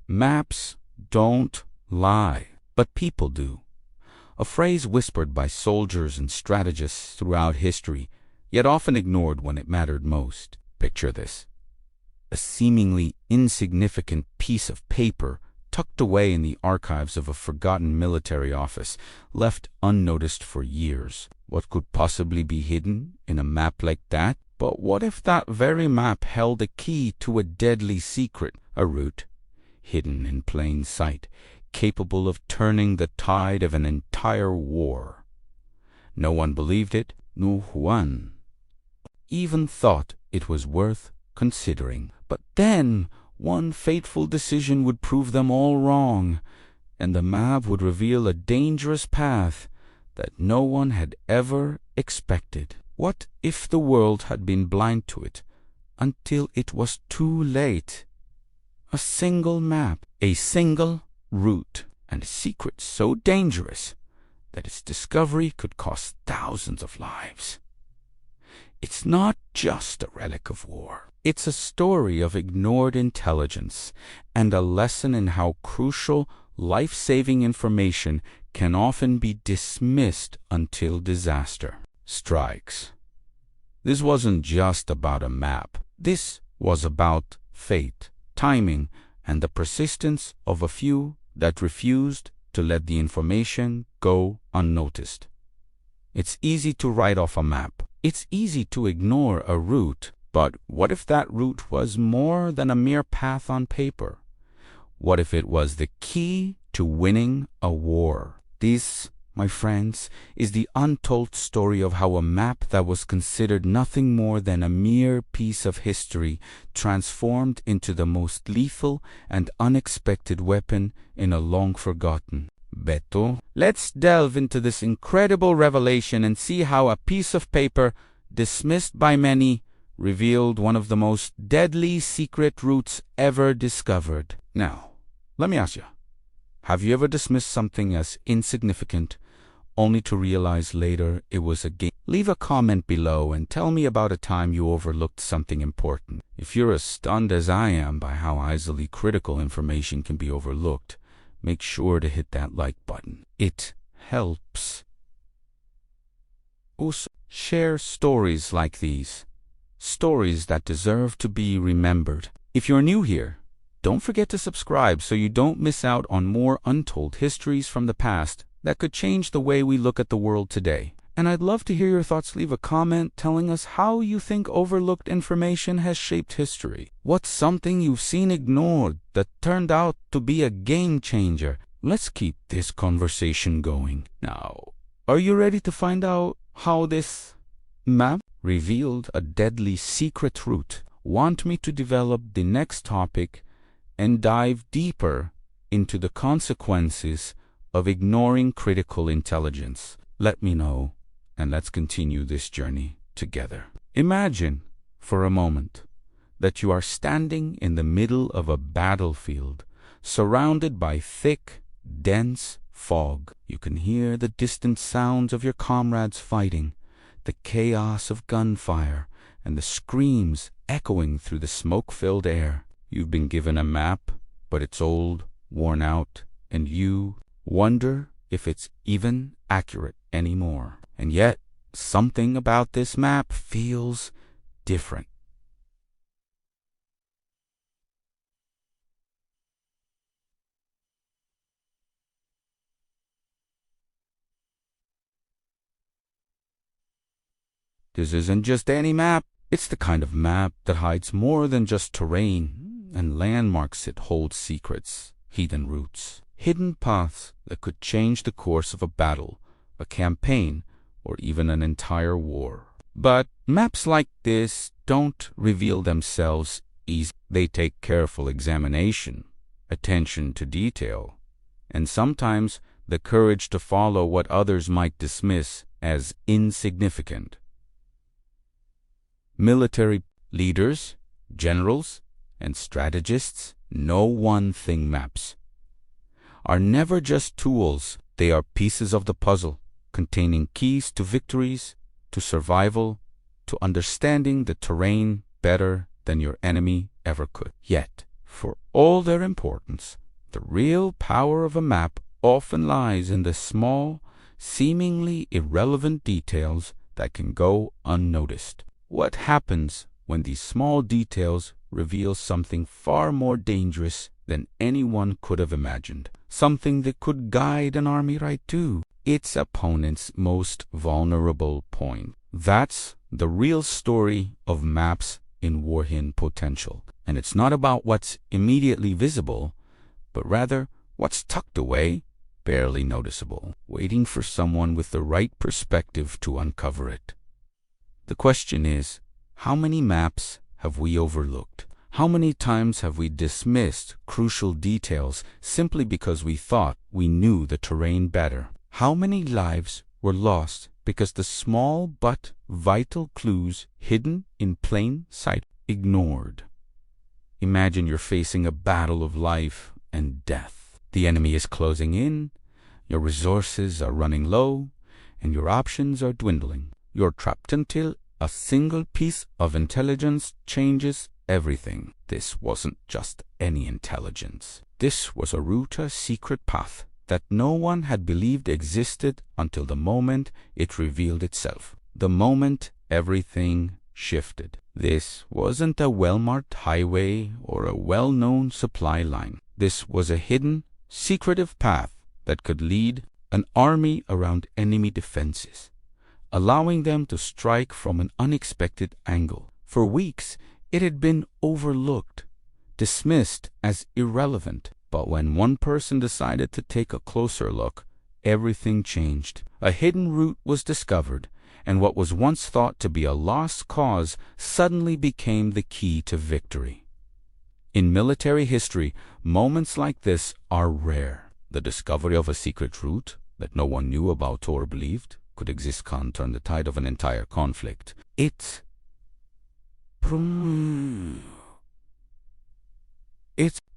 Maps don't lie, but people do. A phrase whispered by soldiers and strategists throughout history, yet often ignored when it mattered most. Picture this: a seemingly insignificant piece of paper tucked away in the archives of a forgotten military office, left unnoticed for years. What could possibly be hidden in a map like that? But what if that very map held a key to a deadly secret, a route hidden in plain sight, capable of turning the tide of an entire war? No one believed it. No one even thought it was worth considering. But then one fateful decision would prove them all wrong, and the map would reveal a dangerous path that no one had ever expected. What if the world had been blind to it until it was too late? A single map, a single route, and a secret so dangerous that its discovery could cost thousands of lives. It's not just a relic of war. It's a story of ignored intelligence and a lesson in how crucial, life-saving information can often be dismissed until disaster strikes. This wasn't just about a map. This was about fate, timing, and the persistence of a few that refused to let the information go unnoticed. It's easy to write off a map. It's easy to ignore a route. But what if that route was more than a mere path on paper? What if it was the key to winning a war? This, my friends, is the untold story of how a map that was considered nothing more than a mere piece of history transformed into the most lethal and unexpected weapon in a long-forgotten battle. Let's delve into this incredible revelation and see how a piece of paper, dismissed by many, revealed one of the most deadly secret routes ever discovered. Now, let me ask you, have you ever dismissed something as insignificant only to realize later it was a game? Leave a comment below and tell me about a time you overlooked something important. If you're as stunned as I am by how easily critical information can be overlooked, make sure to hit that like button. It helps. Also, share stories like these. Stories that deserve to be remembered. If you're new here, don't forget to subscribe so you don't miss out on more untold histories from the past that could change the way we look at the world today. And I'd love to hear your thoughts. Leave a comment telling us how you think overlooked information has shaped history. What's something you've seen ignored that turned out to be a game changer? Let's keep this conversation going. Now, are you ready to find out how this map revealed a deadly secret route? Want me to develop the next topic and dive deeper into the consequences of ignoring critical intelligence? Let me know, and let's continue this journey together. Imagine for a moment that you are standing in the middle of a battlefield, surrounded by thick, dense fog. You can hear the distant sounds of your comrades fighting, the chaos of gunfire, and the screams echoing through the smoke-filled air. You've been given a map, but it's old, worn out, and you wonder if it's even accurate anymore. And yet, something about this map feels different. This isn't just any map. It's the kind of map that hides more than just terrain and landmarks. It holds secrets, hidden routes, hidden paths that could change the course of a battle, a campaign, or even an entire war. But maps like this don't reveal themselves easily. They take careful examination, attention to detail, and sometimes the courage to follow what others might dismiss as insignificant. Military leaders, generals, and strategists know one thing: maps are never just tools. They are pieces of the puzzle, containing keys to victories, to survival, to understanding the terrain better than your enemy ever could. Yet, For all their importance, the real power of a map often lies in the small, seemingly irrelevant details that can go unnoticed. What happens when these small details reveal something far more dangerous than anyone could have imagined? Something that could guide an army right to its opponent's most vulnerable point. That's the real story of maps in Warhin Potential. And it's not about what's immediately visible, but rather what's tucked away, barely noticeable, waiting for someone with the right perspective to uncover it. The question is, how many maps have we overlooked? How many times have we dismissed crucial details simply because we thought we knew the terrain better? How many lives were lost because the small but vital clues hidden in plain sight ignored? Imagine you're facing a battle of life and death. The enemy is closing in, your resources are running low, and your options are dwindling. You're trapped until a single piece of intelligence changes everything. This wasn't just any intelligence. This was a route, a secret path that no one had believed existed until the moment it revealed itself. The moment everything shifted. This wasn't a well-marked highway or a well-known supply line. This was a hidden, secretive path that could lead an army around enemy defenses, allowing them to strike from an unexpected angle. For weeks, it had been overlooked, dismissed as irrelevant. But when one person decided to take a closer look, everything changed. A hidden route was discovered, and what was once thought to be a lost cause suddenly became the key to victory. In military history, moments like this are rare. The discovery of a secret route that no one knew about or believed could exist can turn the tide of an entire conflict. It's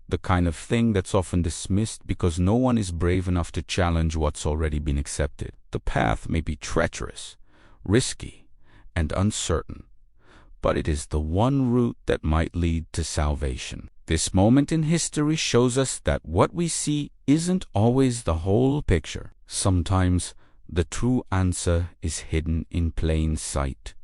the kind of thing that's often dismissed because no one is brave enough to challenge what's already been accepted. The path may be treacherous, risky, and uncertain, but it is the one route that might lead to salvation. This moment in history shows us that what we see isn't always the whole picture. Sometimes the true answer is hidden in plain sight,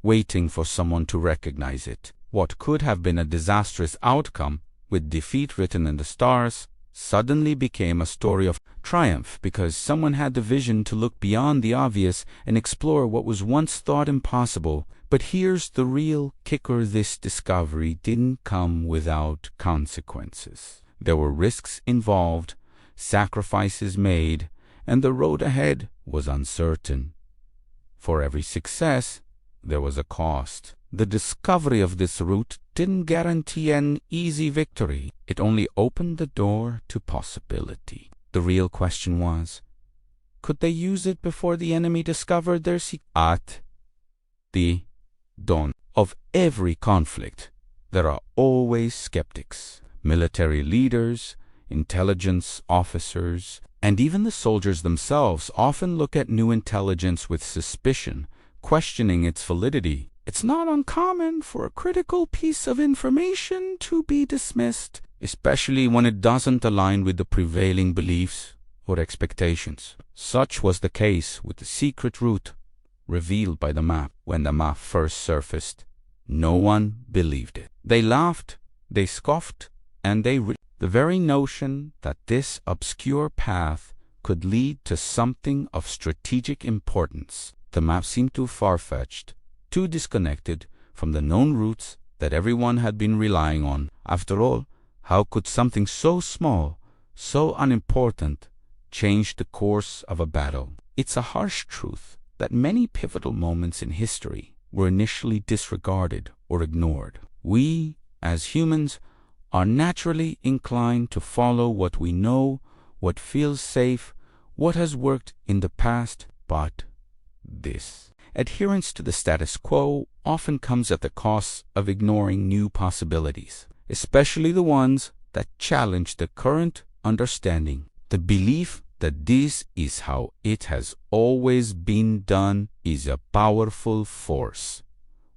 waiting for someone to recognize it. What could have been a disastrous outcome, with defeat written in the stars, suddenly became a story of triumph because someone had the vision to look beyond the obvious and explore what was once thought impossible. But here's the real kicker: this discovery didn't come without consequences. There were risks involved, sacrifices made, and the road ahead was uncertain. For every success, there was a cost. The discovery of this route didn't guarantee an easy victory. It only opened the door to possibility. The real question was, could they use it before the enemy discovered their secret? At the dawn of every conflict, there are always skeptics. Military leaders, intelligence officers, and even the soldiers themselves often look at new intelligence with suspicion, questioning its validity. It's not uncommon for a critical piece of information to be dismissed, especially when it doesn't align with the prevailing beliefs or expectations. Such was the case with the secret route revealed by the map. When the map first surfaced, no one believed it. They laughed, they scoffed, and the very notion that this obscure path could lead to something of strategic importance. The map seemed too far-fetched, too disconnected from the known routes that everyone had been relying on. After all, how could something so small, so unimportant, change the course of a battle? It's a harsh truth that many pivotal moments in history were initially disregarded or ignored. We, as humans, are naturally inclined to follow what we know, what feels safe, what has worked in the past, but this adherence to the status quo often comes at the cost of ignoring new possibilities, especially the ones that challenge the current understanding. The belief that this is how it has always been done is a powerful force,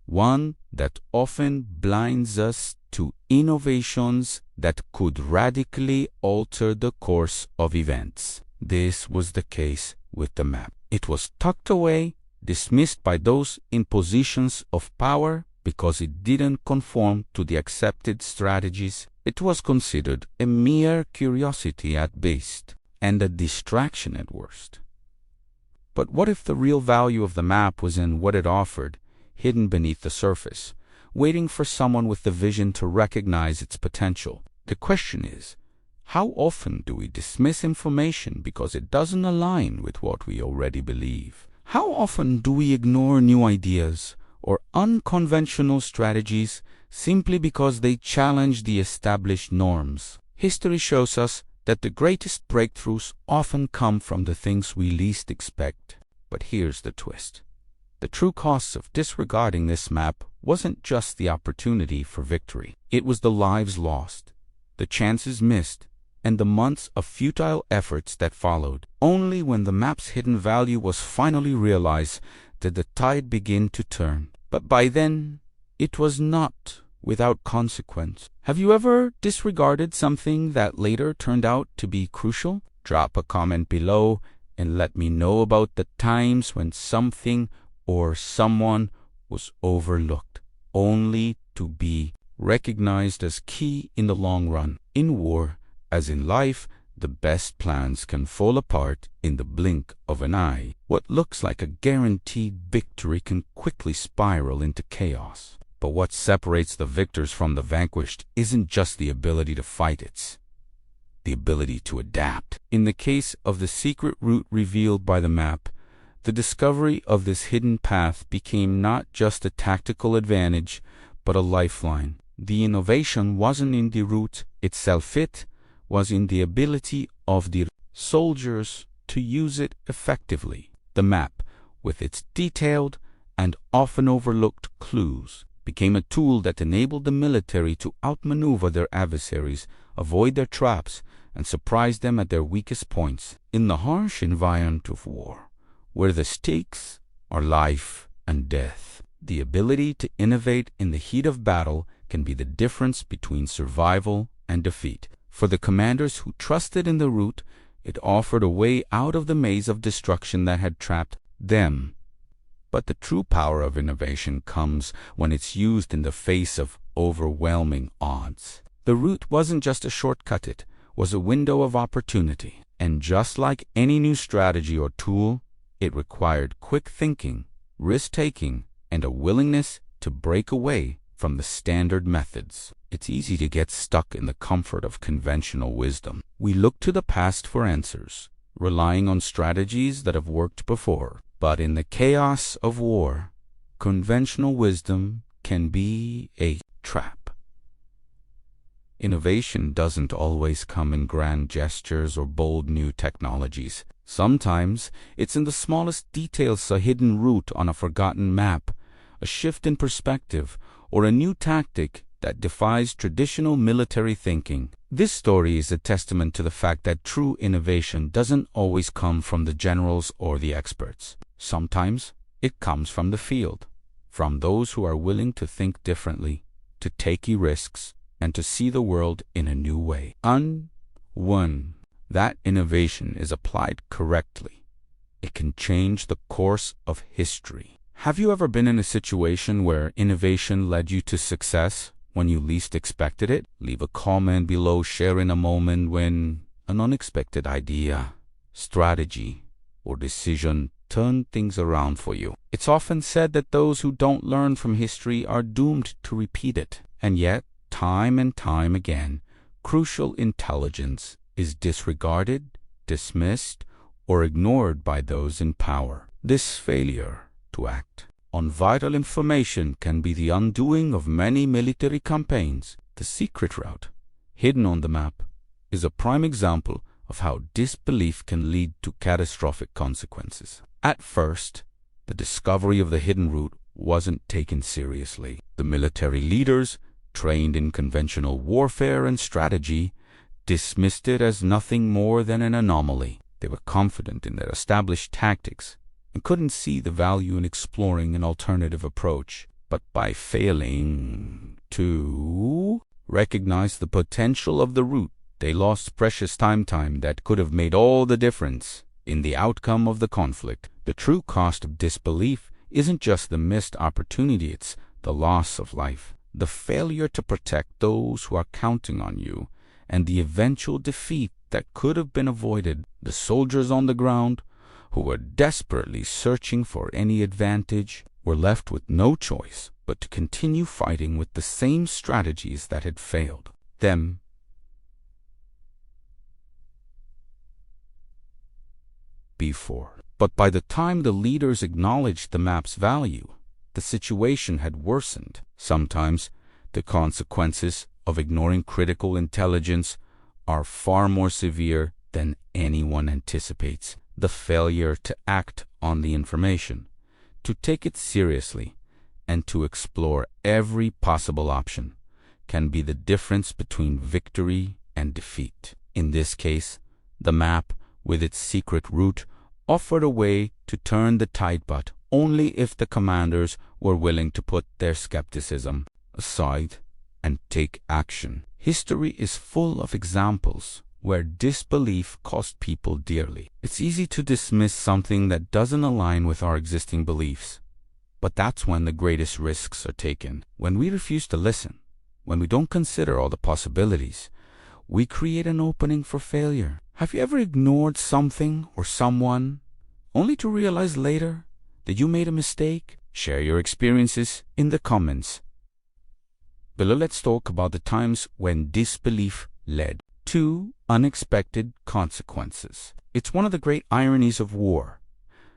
one that often blinds us to innovations that could radically alter the course of events. This was the case with the map. It was tucked away, dismissed by those in positions of power because it didn't conform to the accepted strategies. It was considered a mere curiosity at best and a distraction at worst. But what if the real value of the map was in what it offered, hidden beneath the surface, waiting for someone with the vision to recognize its potential? The question is, how often do we dismiss information because it doesn't align with what we already believe? How often do we ignore new ideas or unconventional strategies simply because they challenge the established norms? History shows us that the greatest breakthroughs often come from the things we least expect. But here's the twist. The true cost of disregarding this map wasn't just the opportunity for victory. It was the lives lost, the chances missed, and the months of futile efforts that followed. Only when the map's hidden value was finally realized did the tide begin to turn. But by then, it was not without consequence. Have you ever disregarded something that later turned out to be crucial? Drop a comment below and let me know about the times when something or someone was overlooked, only to be recognized as key in the long run. In war, as in life, the best plans can fall apart in the blink of an eye. What looks like a guaranteed victory can quickly spiral into chaos. But what separates the victors from the vanquished isn't just the ability to fight, it's the ability to adapt. In the case of the secret route revealed by the map, the discovery of this hidden path became not just a tactical advantage, but a lifeline. The innovation wasn't in the route itself, it was in the ability of the soldiers to use it effectively. The map, with its detailed and often overlooked clues, became a tool that enabled the military to outmaneuver their adversaries, avoid their traps, and surprise them at their weakest points. In the harsh environment of war, where the stakes are life and death, the ability to innovate in the heat of battle can be the difference between survival and defeat. For the commanders who trusted in the route, it offered a way out of the maze of destruction that had trapped them. But the true power of innovation comes when it's used in the face of overwhelming odds. The route wasn't just a shortcut, it was a window of opportunity. And just like any new strategy or tool, it required quick thinking, risk-taking, and a willingness to break away from the standard methods. It's easy to get stuck in the comfort of conventional wisdom. We look to the past for answers, relying on strategies that have worked before. But in the chaos of war, conventional wisdom can be a trap. Innovation doesn't always come in grand gestures or bold new technologies. Sometimes it's in the smallest details, a hidden route on a forgotten map, a shift in perspective, or a new tactic that defies traditional military thinking. This story is a testament to the fact that true innovation doesn't always come from the generals or the experts. Sometimes it comes from the field, from those who are willing to think differently, to take risks, and to see the world in a new way. When that innovation is applied correctly, it can change the course of history. Have you ever been in a situation where innovation led you to success when you least expected it? Leave a comment below sharing a moment when an unexpected idea, strategy, or decision turned things around for you. It's often said that those who don't learn from history are doomed to repeat it. And yet, time and time again, crucial intelligence is disregarded, dismissed, or ignored by those in power. This failure to act on vital information can be the undoing of many military campaigns. The secret route, hidden on the map, is a prime example of how disbelief can lead to catastrophic consequences. At first, the discovery of the hidden route wasn't taken seriously. The military leaders, trained in conventional warfare and strategy, dismissed it as nothing more than an anomaly. They were confident in their established tactics and couldn't see the value in exploring an alternative approach. But by failing To recognize the potential of the route, they lost precious time that could have made all the difference in the outcome of the conflict. The true cost of disbelief isn't just the missed opportunity, it's the loss of life, the failure to protect those who are counting on you, and the eventual defeat that could have been avoided. The soldiers on the ground, who were desperately searching for any advantage, were left with no choice but to continue fighting with the same strategies that had failed them before. But by the time the leaders acknowledged the map's value, the situation had worsened. Sometimes the consequences of ignoring critical intelligence are far more severe than anyone anticipates. The failure to act on the information, to take it seriously, and to explore every possible option can be the difference between victory and defeat. In this case, the map, with its secret route, offered a way to turn the tide, but only if the commanders were willing to put their skepticism aside and take action. History is full of examples where disbelief cost people dearly. It's easy to dismiss something that doesn't align with our existing beliefs, but that's when the greatest risks are taken. When we refuse to listen, when we don't consider all the possibilities, we create an opening for failure. Have you ever ignored something or someone only to realize later that you made a mistake? Share your experiences in the comments below. Let's talk about the times when disbelief led to unexpected consequences. It's one of the great ironies of war.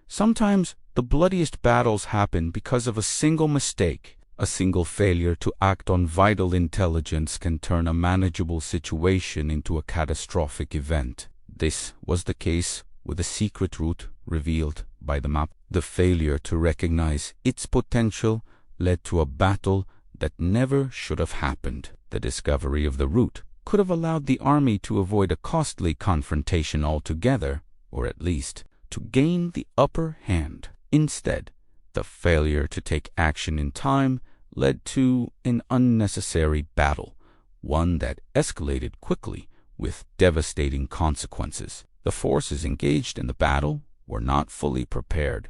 Sometimes the bloodiest battles happen because of a single mistake. A single failure to act on vital intelligence can turn a manageable situation into a catastrophic event. This was the case with the secret route revealed by the map. The failure to recognize its potential led to a battle that never should have happened. The discovery of the route could have allowed the army to avoid a costly confrontation altogether, or at least to gain the upper hand. Instead, the failure to take action in time led to an unnecessary battle, one that escalated quickly with devastating consequences. The forces engaged in the battle were not fully prepared,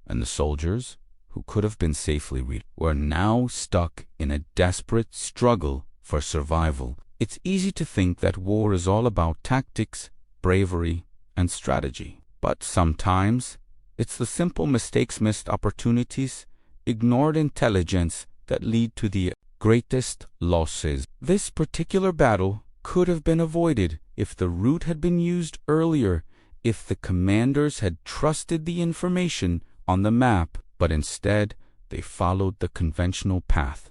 and the soldiers, who could have been safely rid, were now stuck in a desperate struggle for survival. It's easy to think that war is all about tactics, bravery, and strategy. But sometimes it's the simple mistakes, missed opportunities, ignored intelligence that lead to the greatest losses. This particular battle could have been avoided if the route had been used earlier, if the commanders had trusted the information on the map, but instead they followed the conventional path,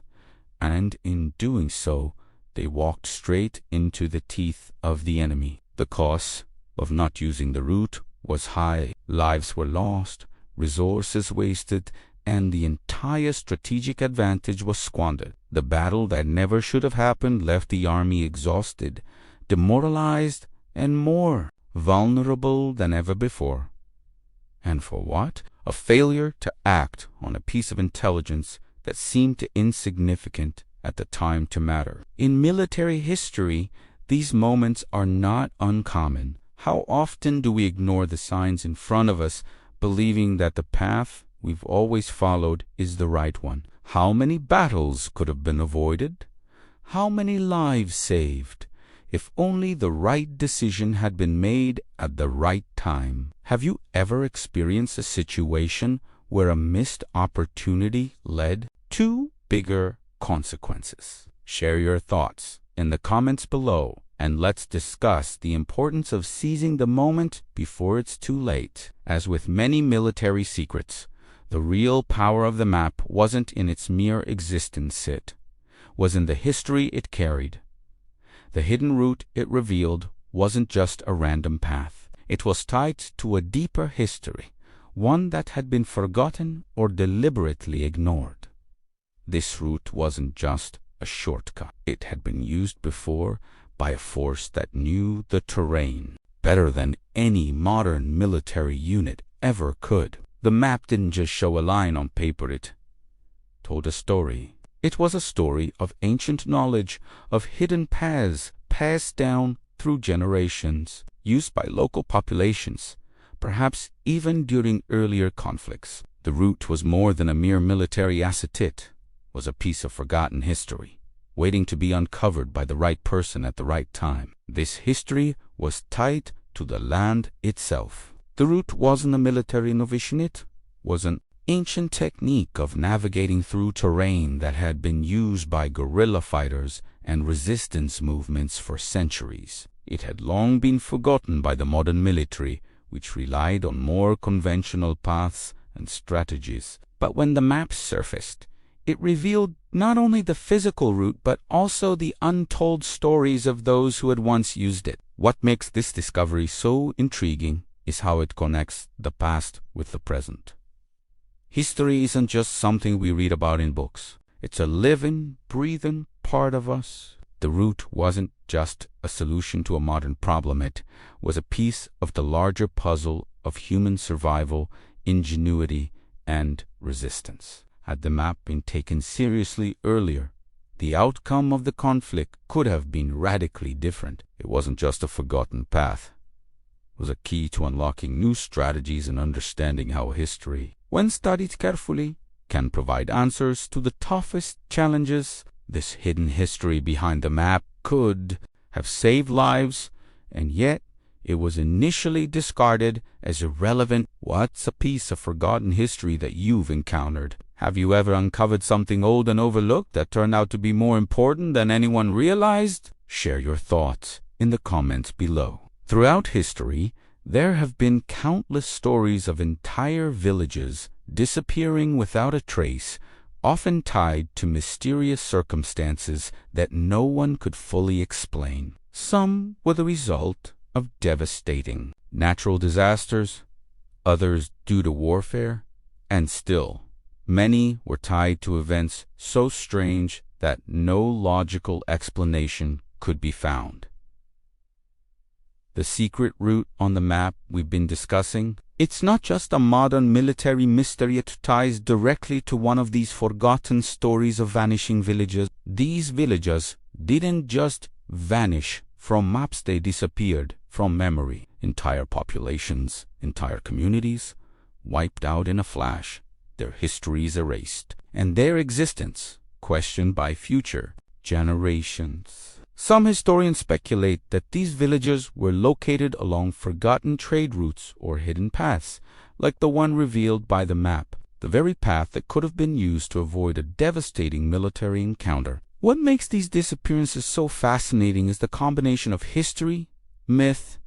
and in doing so, they walked straight into the teeth of the enemy. The cost of not using the route was high. Lives were lost, resources wasted, and the entire strategic advantage was squandered. The battle that never should have happened left the army exhausted, demoralized, and more vulnerable than ever before. And for what? A failure to act on a piece of intelligence that seemed insignificant at the time to matter. In military history, these moments are not uncommon. How often do we ignore the signs in front of us, believing that the path we've always followed is the right one? How many battles could have been avoided? How many lives saved if only the right decision had been made at the right time? Have you ever experienced a situation where a missed opportunity led to bigger consequences? Share your thoughts in the comments below, and let's discuss the importance of seizing the moment before it's too late. As with many military secrets, the real power of the map wasn't in its mere existence, it was in the history it carried. The hidden route it revealed wasn't just a random path. It was tied to a deeper history, one that had been forgotten or deliberately ignored. This route wasn't just a shortcut. It had been used before by a force that knew the terrain better than any modern military unit ever could. The map didn't just show a line on paper, it told a story. It was a story of ancient knowledge, of hidden paths passed down through generations, used by local populations, perhaps even during earlier conflicts. The route was more than a mere military asset. It was a piece of forgotten history, waiting to be uncovered by the right person at the right time. This history was tied to the land itself. The route wasn't a military innovation, it was an ancient technique of navigating through terrain that had been used by guerrilla fighters and resistance movements for centuries. It had long been forgotten by the modern military, which relied on more conventional paths and strategies. But when the map surfaced, it revealed not only the physical route but also the untold stories of those who had once used it. What makes this discovery so intriguing is how it connects the past with the present. History isn't just something we read about in books. It's a living, breathing part of us. The route wasn't just a solution to a modern problem. It was a piece of the larger puzzle of human survival, ingenuity, and resistance. Had the map been taken seriously earlier, the outcome of the conflict could have been radically different. It wasn't just a forgotten path. It was a key to unlocking new strategies and understanding how history, when studied carefully, can provide answers to the toughest challenges. This hidden history behind the map could have saved lives, and yet it was initially discarded as irrelevant. What's a piece of forgotten history that you've encountered? Have you ever uncovered something old and overlooked that turned out to be more important than anyone realized? Share your thoughts in the comments below. Throughout history, there have been countless stories of entire villages disappearing without a trace, often tied to mysterious circumstances that no one could fully explain. Some were the result of devastating natural disasters, others due to warfare, and still, many were tied to events so strange that no logical explanation could be found. The secret route on the map we've been discussing, it's not just a modern military mystery. It ties directly to one of these forgotten stories of vanishing villages. These villages didn't just vanish from maps, they disappeared from memory. Entire populations, entire communities, wiped out in a flash, their histories erased, and their existence questioned by future generations. Some historians speculate that these villages were located along forgotten trade routes or hidden paths, like the one revealed by the map, the very path that could have been used to avoid a devastating military encounter. What makes these disappearances so fascinating is the combination of history, myth,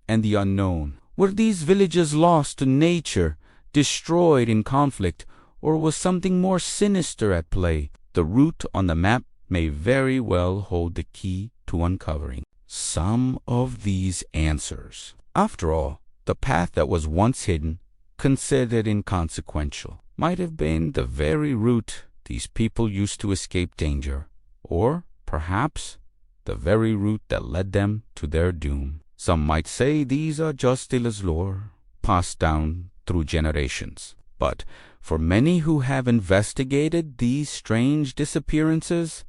and the unknown. Were these villages lost to nature, destroyed in conflict, or was something more sinister at play? The route on the map may very well hold the key to uncovering some of these answers. After all, the path that was once hidden, considered inconsequential, might have been the very route these people used to escape danger, or perhaps the very route that led them to their doom. Some might say these are just tales lore, passed down through generations. But for many who have investigated these strange disappearances,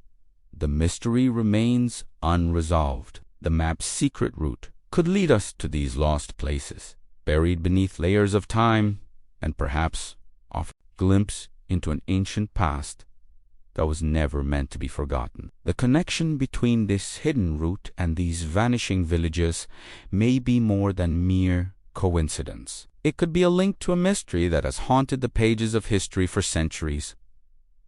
the mystery remains unresolved. The map's secret route could lead us to these lost places, buried beneath layers of time, and perhaps offer a glimpse into an ancient past that was never meant to be forgotten. The connection between this hidden route and these vanishing villages may be more than mere coincidence. It could be a link to a mystery that has haunted the pages of history for centuries.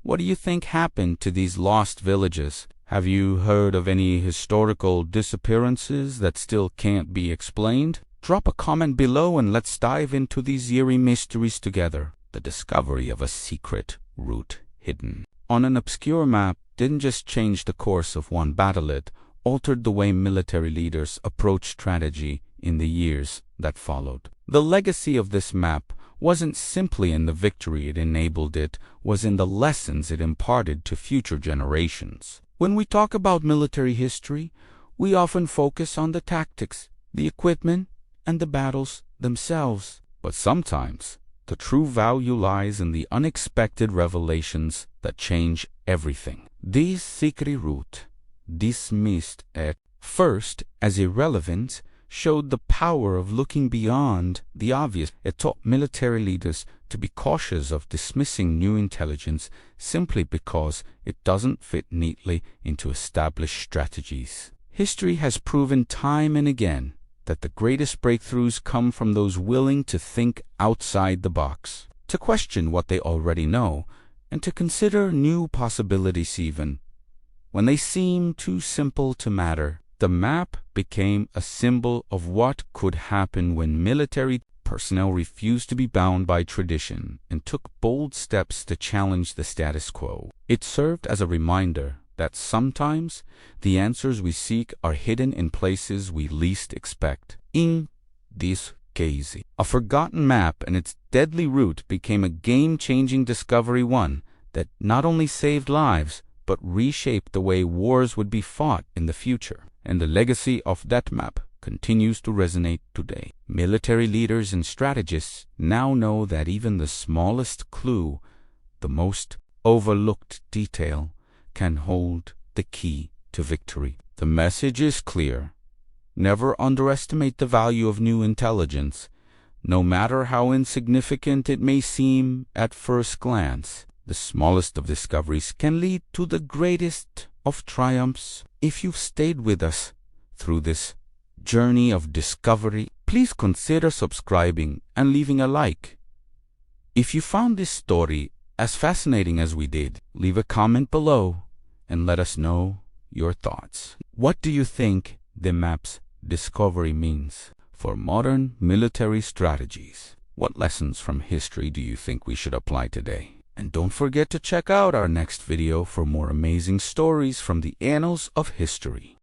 What do you think happened to these lost villages? Have you heard of any historical disappearances that still can't be explained? Drop a comment below and let's dive into these eerie mysteries together. The discovery of a secret route hidden on an obscure map didn't just change the course of one battle, it altered the way military leaders approached strategy in the years that followed. The legacy of this map wasn't simply in the victory it enabled, it was in the lessons it imparted to future generations. When we talk about military history, we often focus on the tactics, the equipment, and the battles themselves. But sometimes, the true value lies in the unexpected revelations that change everything. These secret route, dismissed at first as irrelevant, showed the power of looking beyond the obvious. It taught military leaders to be cautious of dismissing new intelligence simply because it doesn't fit neatly into established strategies. History has proven time and again that the greatest breakthroughs come from those willing to think outside the box, to question what they already know, and to consider new possibilities even when they seem too simple to matter. The map became a symbol of what could happen when military personnel refused to be bound by tradition and took bold steps to challenge the status quo. It served as a reminder that sometimes the answers we seek are hidden in places we least expect. In this case, a forgotten map and its deadly route became a game-changing discovery, one that not only saved lives but reshaped the way wars would be fought in the future. And the legacy of that map continues to resonate today. Military leaders and strategists now know that even the smallest clue, the most overlooked detail, can hold the key to victory. The message is clear. Never underestimate the value of new intelligence, no matter how insignificant it may seem at first glance. The smallest of discoveries can lead to the greatest of triumphs. If you've stayed with us through this journey of discovery, please consider subscribing and leaving a like. If you found this story as fascinating as we did, leave a comment below and let us know your thoughts. What do you think the map's discovery means for modern military strategies? What lessons from history do you think we should apply today? And don't forget to check out our next video for more amazing stories from the annals of history.